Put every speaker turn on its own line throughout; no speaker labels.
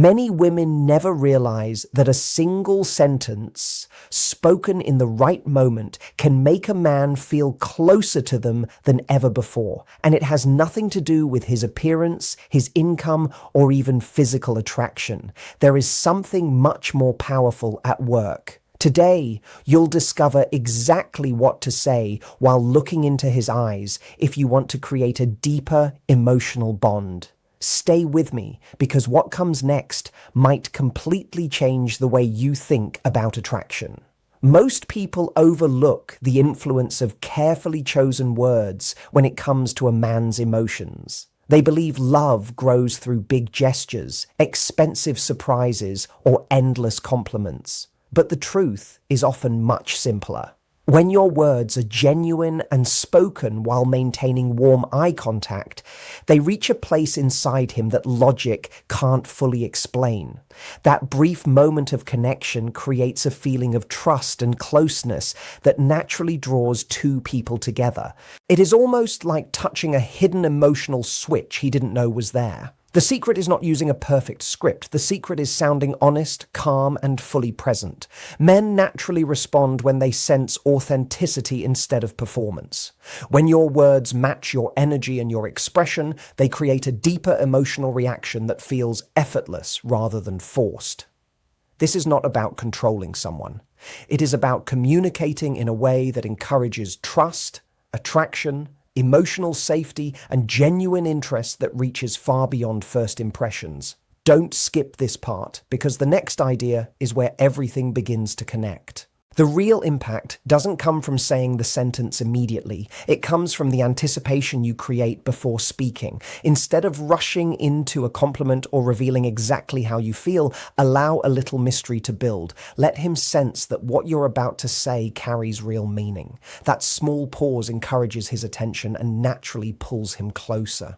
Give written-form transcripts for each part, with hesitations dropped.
Many women never realize that a single sentence spoken in the right moment can make a man feel closer to them than ever before, and it has nothing to do with his appearance, his income, or even physical attraction. There is something much more powerful at work. Today, you'll discover exactly what to say while looking into his eyes if you want to create a deeper emotional bond. Stay with me, because what comes next might completely change the way you think about attraction. Most people overlook the influence of carefully chosen words when it comes to a man's emotions. They believe love grows through big gestures, expensive surprises, or endless compliments. But the truth is often much simpler. When your words are genuine and spoken while maintaining warm eye contact, they reach a place inside him that logic can't fully explain. That brief moment of connection creates a feeling of trust and closeness that naturally draws two people together. It is almost like touching a hidden emotional switch he didn't know was there. The secret is not using a perfect script. The secret is sounding honest, calm, and fully present. Men naturally respond when they sense authenticity instead of performance. When your words match your energy and your expression, they create a deeper emotional reaction that feels effortless rather than forced. This is not about controlling someone. It is about communicating in a way that encourages trust, attraction, emotional safety, and genuine interest that reaches far beyond first impressions. Don't skip this part, because the next idea is where everything begins to connect. The real impact doesn't come from saying the sentence immediately. It comes from the anticipation you create before speaking. Instead of rushing into a compliment or revealing exactly how you feel, allow a little mystery to build. Let him sense that what you're about to say carries real meaning. That small pause encourages his attention and naturally pulls him closer.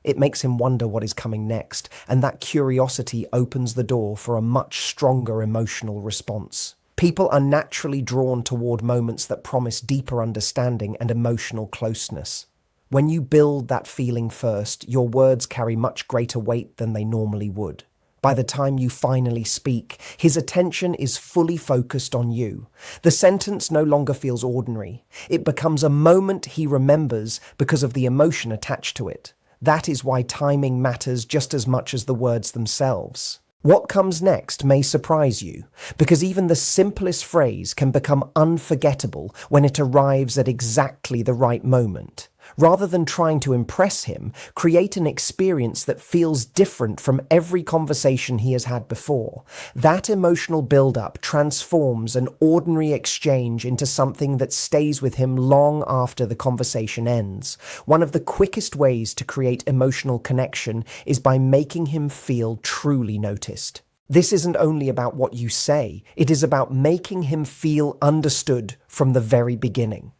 It makes him wonder what is coming next, and that curiosity opens the door for a much stronger emotional response. People are naturally drawn toward moments that promise deeper understanding and emotional closeness. When you build that feeling first, your words carry much greater weight than they normally would. By the time you finally speak, his attention is fully focused on you. The sentence no longer feels ordinary. It becomes a moment he remembers because of the emotion attached to it. That is why timing matters just as much as the words themselves. What comes next may surprise you, because even the simplest phrase can become unforgettable when it arrives at exactly the right moment. Rather than trying to impress him, create an experience that feels different from every conversation he has had before. That emotional build-up transforms an ordinary exchange into something that stays with him long after the conversation ends. One of the quickest ways to create emotional connection is by making him feel truly noticed. This isn't only about what you say, it is about making him feel understood from the very beginning.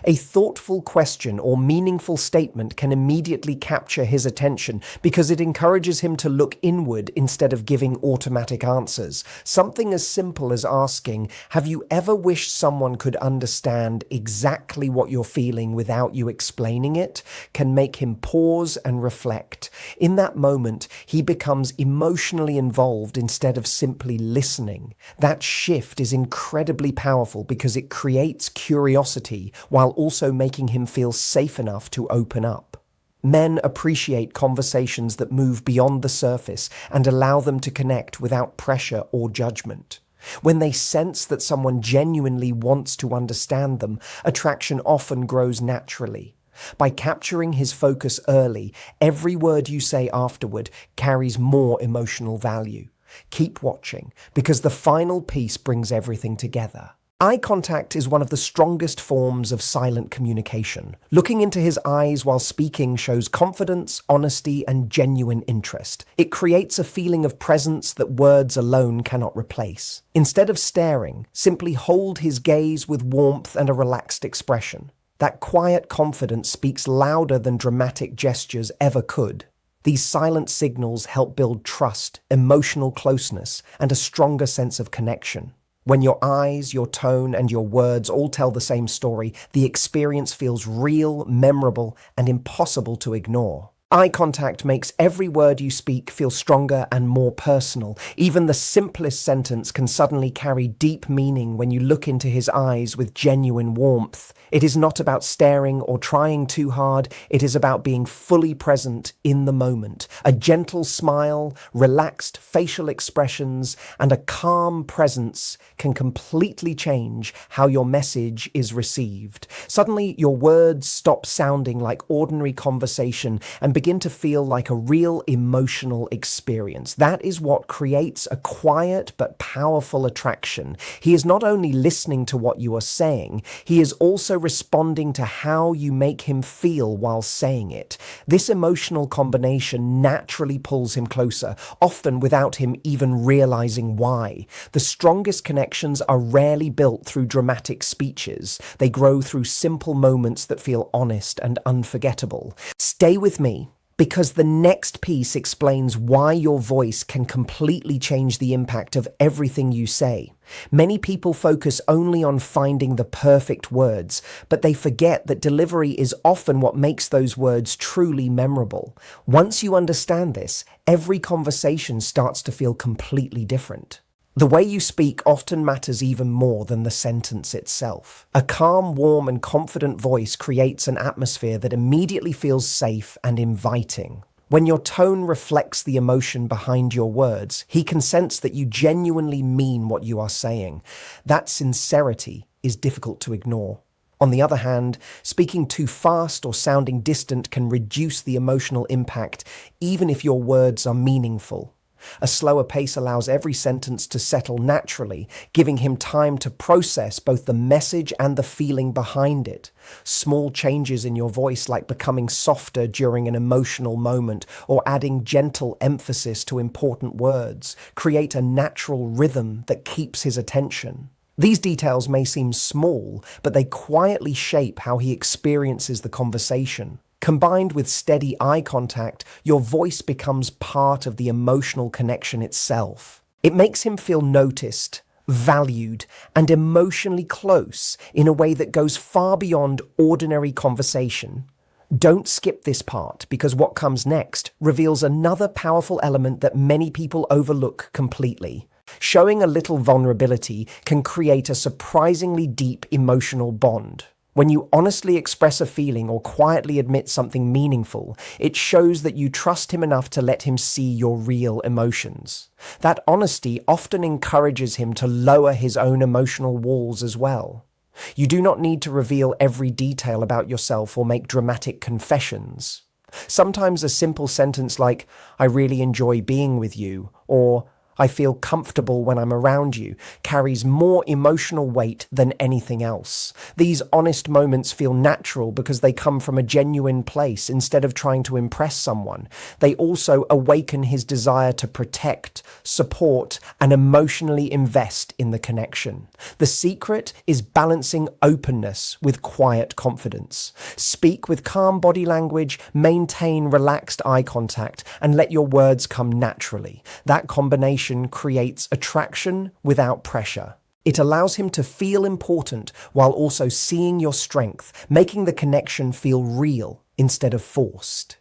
A thoughtful question or meaningful statement can immediately capture his attention because it encourages him to look inward instead of giving automatic answers. Something as simple as asking, "Have you ever wished someone could understand exactly what you're feeling without you explaining it?" can make him pause and reflect. In that moment, he becomes emotionally involved instead of simply listening. That shift is incredibly powerful because it creates curiosity while also making him feel safe enough to open up. Men appreciate conversations that move beyond the surface and allow them to connect without pressure or judgment. When they sense that someone genuinely wants to understand them, attraction often grows naturally. By capturing his focus early, every word you say afterward carries more emotional value. Keep watching, because the final piece brings everything together. Eye contact is one of the strongest forms of silent communication. Looking into his eyes while speaking shows confidence, honesty, and genuine interest. It creates a feeling of presence that words alone cannot replace. Instead of staring, simply hold his gaze with warmth and a relaxed expression. That quiet confidence speaks louder than dramatic gestures ever could. These silent signals help build trust, emotional closeness, and a stronger sense of connection. When your eyes, your tone, and your words all tell the same story, the experience feels real, memorable, and impossible to ignore. Eye contact makes every word you speak feel stronger and more personal. Even the simplest sentence can suddenly carry deep meaning when you look into his eyes with genuine warmth. It is not about staring or trying too hard. It is about being fully present in the moment. A gentle smile, relaxed facial expressions, and a calm presence can completely change how your message is received. Suddenly, your words stop sounding like ordinary conversation and begin to feel like a real emotional experience. That is what creates a quiet but powerful attraction. He is not only listening to what you are saying, he is also responding to how you make him feel while saying it. This emotional combination naturally pulls him closer, often without him even realizing why. The strongest connections are rarely built through dramatic speeches. They grow through simple moments that feel honest and unforgettable. Stay with me, because the next piece explains why your voice can completely change the impact of everything you say. Many people focus only on finding the perfect words, but they forget that delivery is often what makes those words truly memorable. Once you understand this, every conversation starts to feel completely different. The way you speak often matters even more than the sentence itself. A calm, warm, and confident voice creates an atmosphere that immediately feels safe and inviting. When your tone reflects the emotion behind your words, he can sense that you genuinely mean what you are saying. That sincerity is difficult to ignore. On the other hand, speaking too fast or sounding distant can reduce the emotional impact, even if your words are meaningful. A slower pace allows every sentence to settle naturally, giving him time to process both the message and the feeling behind it. Small changes in your voice, like becoming softer during an emotional moment or adding gentle emphasis to important words, create a natural rhythm that keeps his attention. These details may seem small, but they quietly shape how he experiences the conversation. Combined with steady eye contact, your voice becomes part of the emotional connection itself. It makes him feel noticed, valued, and emotionally close in a way that goes far beyond ordinary conversation. Don't skip this part, because what comes next reveals another powerful element that many people overlook completely. Showing a little vulnerability can create a surprisingly deep emotional bond. When you honestly express a feeling or quietly admit something meaningful, it shows that you trust him enough to let him see your real emotions. That honesty often encourages him to lower his own emotional walls as well. You do not need to reveal every detail about yourself or make dramatic confessions. Sometimes a simple sentence like, "I really enjoy being with you," or "I feel comfortable when I'm around you," carries more emotional weight than anything else. These honest moments feel natural because they come from a genuine place instead of trying to impress someone. They also awaken his desire to protect, support, and emotionally invest in the connection. The secret is balancing openness with quiet confidence. Speak with calm body language, maintain relaxed eye contact, and let your words come naturally. That combination creates attraction without pressure. It allows him to feel important while also seeing your strength, making the connection feel real instead of forced.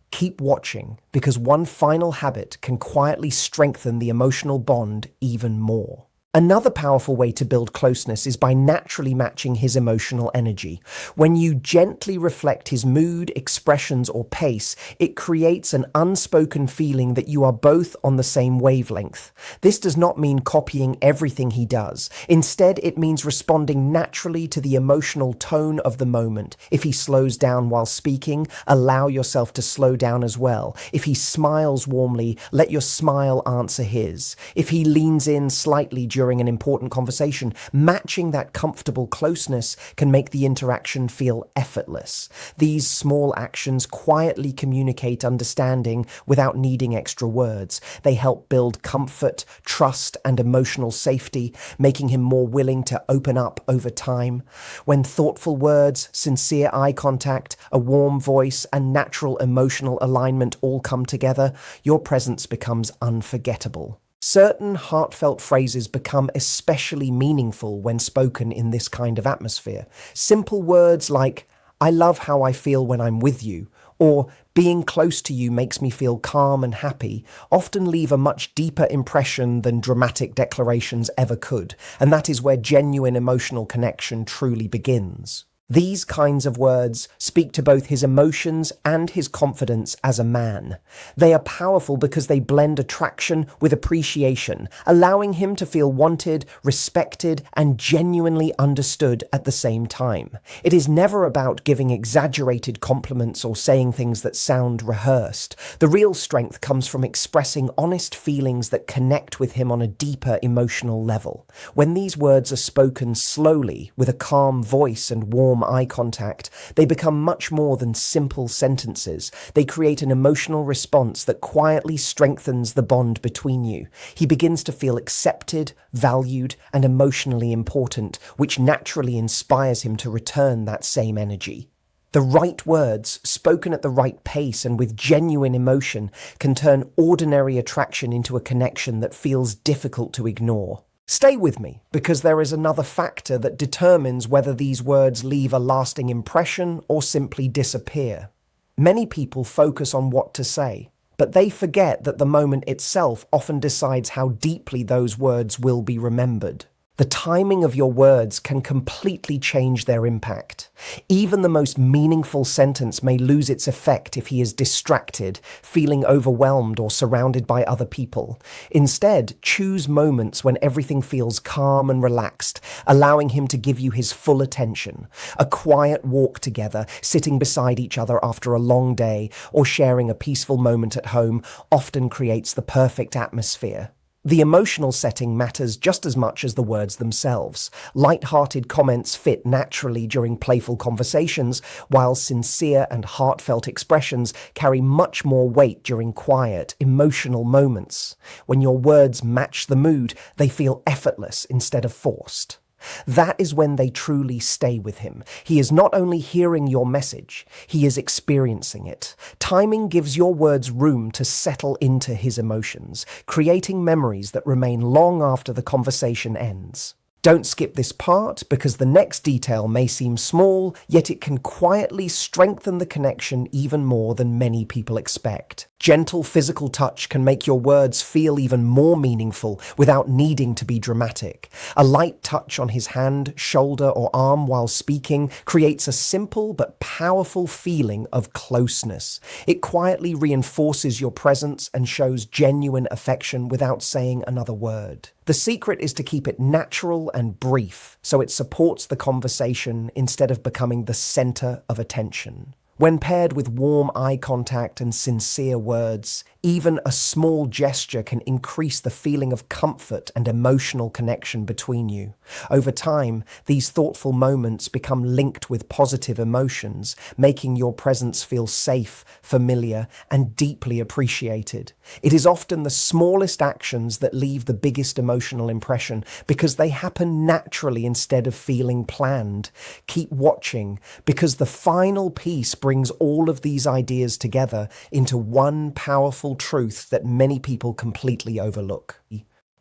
Keep watching, because one final habit can quietly strengthen the emotional bond even more. Another powerful way to build closeness is by naturally matching his emotional energy. When you gently reflect his mood, expressions, or pace, it creates an unspoken feeling that you are both on the same wavelength. This does not mean copying everything he does. Instead, it means responding naturally to the emotional tone of the moment. If he slows down while speaking, allow yourself to slow down as well. If he smiles warmly, let your smile answer his. If he leans in slightly during an important conversation, matching that comfortable closeness can make the interaction feel effortless. These small actions quietly communicate understanding without needing extra words. They help build comfort, trust, and emotional safety, making him more willing to open up over time. When thoughtful words, sincere eye contact, a warm voice, and natural emotional alignment all come together, your presence becomes unforgettable. Certain heartfelt phrases become especially meaningful when spoken in this kind of atmosphere. Simple words like, "I love how I feel when I'm with you," or being close to you makes me feel calm and happy often leave a much deeper impression than dramatic declarations ever could, and that is where genuine emotional connection truly begins. These kinds of words speak to both his emotions and his confidence as a man. They are powerful because they blend attraction with appreciation, allowing him to feel wanted, respected, and genuinely understood at the same time. It is never about giving exaggerated compliments or saying things that sound rehearsed. The real strength comes from expressing honest feelings that connect with him on a deeper emotional level. When these words are spoken slowly, with a calm voice and warm eye contact, they become much more than simple sentences. They create an emotional response that quietly strengthens the bond between you. He begins to feel accepted, valued, and emotionally important, which naturally inspires him to return that same energy. The right words, spoken at the right pace and with genuine emotion, can turn ordinary attraction into a connection that feels difficult to ignore. Stay with me, because there is another factor that determines whether these words leave a lasting impression or simply disappear. Many people focus on what to say, but they forget that the moment itself often decides how deeply those words will be remembered. The timing of your words can completely change their impact. Even the most meaningful sentence may lose its effect if he is distracted, feeling overwhelmed, or surrounded by other people. Instead, choose moments when everything feels calm and relaxed, allowing him to give you his full attention. A quiet walk together, sitting beside each other after a long day, or sharing a peaceful moment at home often creates the perfect atmosphere. The emotional setting matters just as much as the words themselves. Light-hearted comments fit naturally during playful conversations, while sincere and heartfelt expressions carry much more weight during quiet, emotional moments. When your words match the mood, they feel effortless instead of forced. That is when they truly stay with him. He is not only hearing your message, he is experiencing it. Timing gives your words room to settle into his emotions, creating memories that remain long after the conversation ends. Don't skip this part, because the next detail may seem small, yet it can quietly strengthen the connection even more than many people expect. Gentle physical touch can make your words feel even more meaningful without needing to be dramatic. A light touch on his hand, shoulder, or arm while speaking creates a simple but powerful feeling of closeness. It quietly reinforces your presence and shows genuine affection without saying another word. The secret is to keep it natural and brief, so it supports the conversation instead of becoming the center of attention. When paired with warm eye contact and sincere words, even a small gesture can increase the feeling of comfort and emotional connection between you. Over time, these thoughtful moments become linked with positive emotions, making your presence feel safe, familiar, and deeply appreciated. It is often the smallest actions that leave the biggest emotional impression because they happen naturally instead of feeling planned. Keep watching, because the final piece brings all of these ideas together into one powerful truth that many people completely overlook.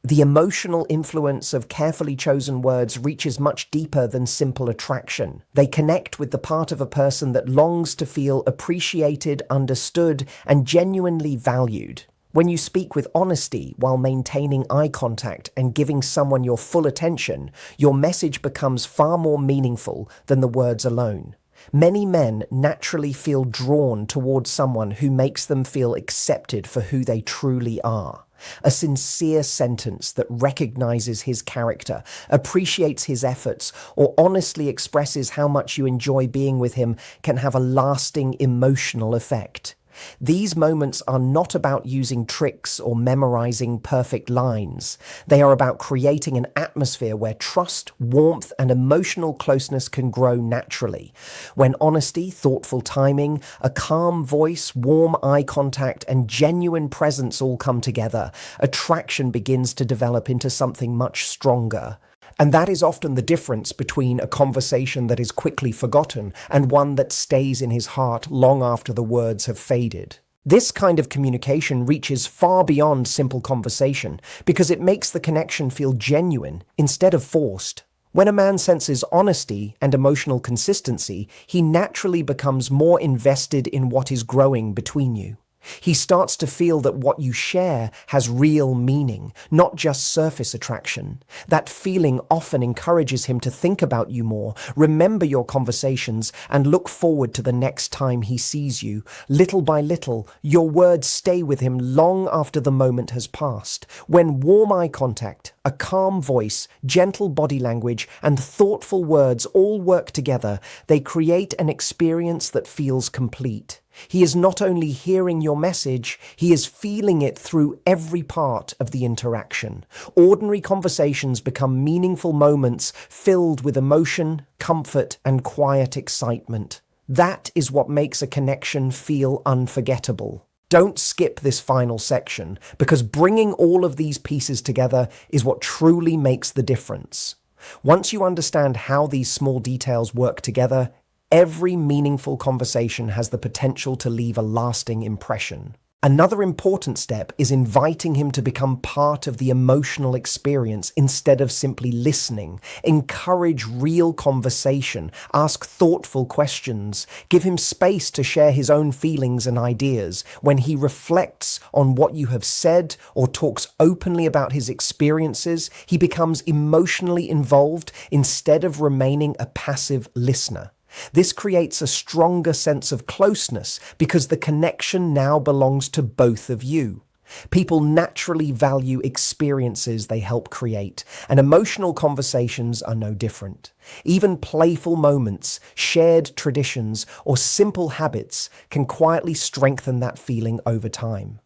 The emotional influence of carefully chosen words reaches much deeper than simple attraction. They connect with the part of a person that longs to feel appreciated, understood, and genuinely valued. When you speak with honesty while maintaining eye contact and giving someone your full attention, your message becomes far more meaningful than the words alone. Many men naturally feel drawn towards someone who makes them feel accepted for who they truly are. A sincere sentence that recognizes his character, appreciates his efforts, or honestly expresses how much you enjoy being with him can have a lasting emotional effect. These moments are not about using tricks or memorizing perfect lines. They are about creating an atmosphere where trust, warmth, and emotional closeness can grow naturally. When honesty, thoughtful timing, a calm voice, warm eye contact, and genuine presence all come together, attraction begins to develop into something much stronger. And that is often the difference between a conversation that is quickly forgotten and one that stays in his heart long after the words have faded. This kind of communication reaches far beyond simple conversation because it makes the connection feel genuine instead of forced. When a man senses honesty and emotional consistency, he naturally becomes more invested in what is growing between you. He starts to feel that what you share has real meaning, not just surface attraction. That feeling often encourages him to think about you more, remember your conversations, and look forward to the next time he sees you. Little by little, your words stay with him long after the moment has passed. When warm eye contact, a calm voice, gentle body language, and thoughtful words all work together, they create an experience that feels complete. He is not only hearing your message, he is feeling it through every part of the interaction. Ordinary conversations become meaningful moments filled with emotion, comfort, and quiet excitement. That is what makes a connection feel unforgettable. Don't skip this final section, because bringing all of these pieces together is what truly makes the difference. Once you understand how these small details work together, every meaningful conversation has the potential to leave a lasting impression. Another important step is inviting him to become part of the emotional experience instead of simply listening. Encourage real conversation, ask thoughtful questions, give him space to share his own feelings and ideas. When he reflects on what you have said or talks openly about his experiences, he becomes emotionally involved instead of remaining a passive listener. This creates a stronger sense of closeness because the connection now belongs to both of you. People naturally value experiences they help create, and emotional conversations are no different. Even playful moments, shared traditions, or simple habits can quietly strengthen that feeling over time.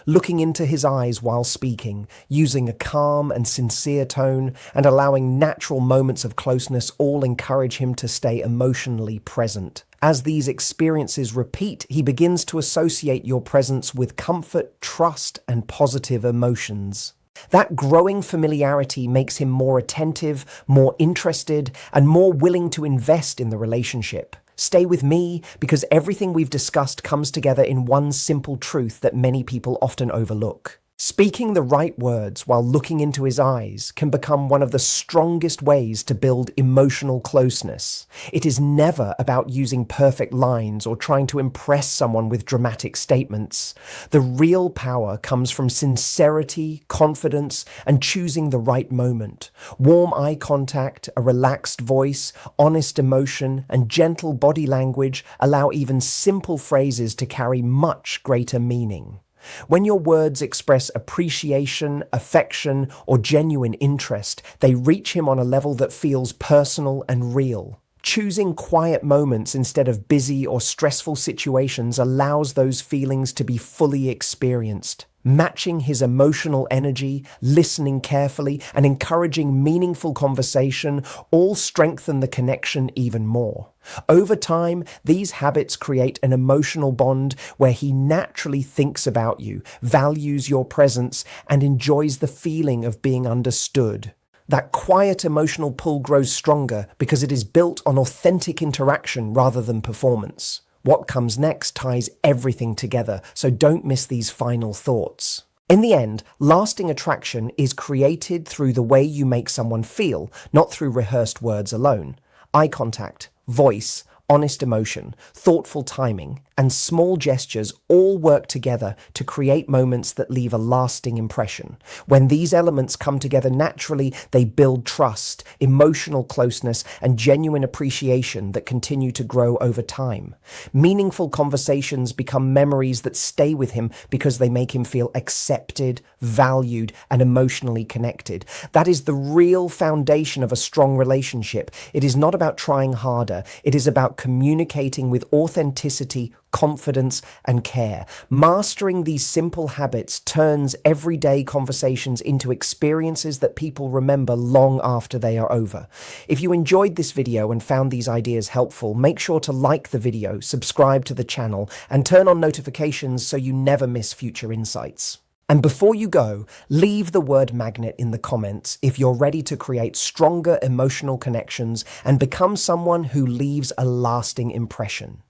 Looking into his eyes while speaking, using a calm and sincere tone, and allowing natural moments of closeness all encourage him to stay emotionally present. As these experiences repeat, he begins to associate your presence with comfort, trust, and positive emotions. That growing familiarity makes him more attentive, more interested, and more willing to invest in the relationship. Stay with me, because everything we've discussed comes together in one simple truth that many people often overlook. Speaking the right words while looking into his eyes can become one of the strongest ways to build emotional closeness. It is never about using perfect lines or trying to impress someone with dramatic statements. The real power comes from sincerity, confidence, and choosing the right moment. Warm eye contact, a relaxed voice, honest emotion, and gentle body language allow even simple phrases to carry much greater meaning. When your words express appreciation, affection, or genuine interest, they reach him on a level that feels personal and real. Choosing quiet moments instead of busy or stressful situations allows those feelings to be fully experienced. Matching his emotional energy, listening carefully, and encouraging meaningful conversation all strengthen the connection even more. Over time, these habits create an emotional bond where he naturally thinks about you, values your presence, and enjoys the feeling of being understood. That quiet emotional pull grows stronger because it is built on authentic interaction rather than performance. What comes next ties everything together, so don't miss these final thoughts. In the end, lasting attraction is created through the way you make someone feel, not through rehearsed words alone. Eye contact, voice, honest emotion, thoughtful timing, and small gestures all work together to create moments that leave a lasting impression. When these elements come together naturally, they build trust, emotional closeness, and genuine appreciation that continue to grow over time. Meaningful conversations become memories that stay with him because they make him feel accepted, valued, and emotionally connected. That is the real foundation of a strong relationship. It is not about trying harder. It is about communicating with authenticity, confidence, and care. Mastering these simple habits turns everyday conversations into experiences that people remember long after they are over. If you enjoyed this video and found these ideas helpful, make sure to like the video, subscribe to the channel, and turn on notifications so you never miss future insights. And before you go, leave the word magnet in the comments if you're ready to create stronger emotional connections and become someone who leaves a lasting impression.